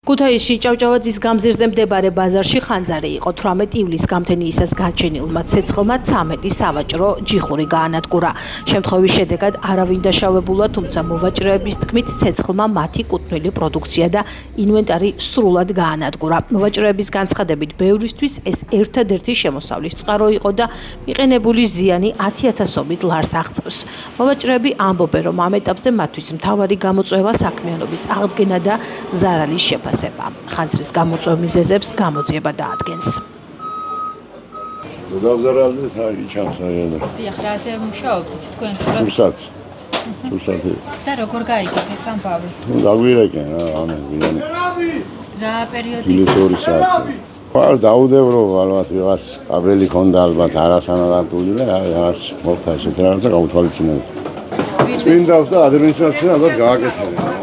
ქუთაისში ჭავჭავაძის გამზირზე მდებარე ბაზარში ხანძარი იყო 18 ივლისს გამთენიისას გაჩენილმა ცეცხლმა 13 სავაჭრო ჯიხური გაანადგურა. შემთხვევის შედეგად არავინ დაშავებულა, თუმცა მოვაჭრეების თქმით ცეცხლმა მათი კუთვნილი პროდუქცია და ინვენტარი სრულად გაანადგურა. მოვაჭრეების განცხადებით, ბევრისთვის ეს ერთადერთი შემოსავლის წყარო იყო და მიყენებული ზიანი 10,000-ობით ლარს აღწევს. მოვაჭრეები ამბობენ, რომ ამ ეტაპზე მათთვის მთავარი გამოწვევა საქმიანობის აღდგენა და ზარალის შეფასება. ხანძრის გამოწვევ მიზეზებს გამოძიება დაადგენს. დავზარალდეთ ჩანს აიანა. დიახ, რა ასე მუშაობთ თქვენ? თურსაც. და როგორ გაიგეთ ეს ამბავი? დაგვირეკენ რა, ამენ. რა პერიოდი? დილის 2 საათი. არ დაუდევრო ალბათ რაღაც კაბელი ქონდა ალბათ არასანადარდული და რაღაც მოხდა ესეთ რაღაც და გაუთვალისწინეთ. წმინდავს და ადმინისტრაციამ ალბათ გააკეთებინა.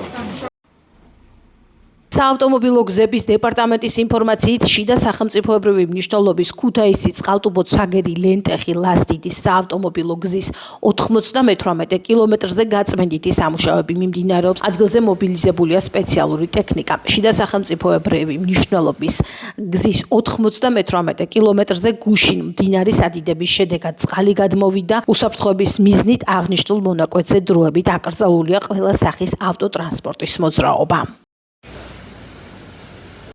საავტომობილო გზების დეპარტამენტის ინფორმაციით შიდა სახელმწიფოებრივი მნიშვნელობის ქუთაისი წყალტუბო-ცაგერი ლენტეხი ლასტიდის საავტომობილო გზის 98 კილომეტრზე გაწმენდითი სამუშაოები მიმდინარეობს. ადგილზე მობილიზებულია სპეციალური ტექნიკა. შიდა სახელმწიფოებრივი მნიშვნელობის გზის 98 კილომეტრზე გუშინ მდინარის ადიდების შედეგად წყალი გადმოვიდა. უსაფრთხოების მიზნით აღნიშნულ მონაკვეთზე დროებით აკრძალულია ყველა სახის ავტოტრანსპორტის მოძრაობა.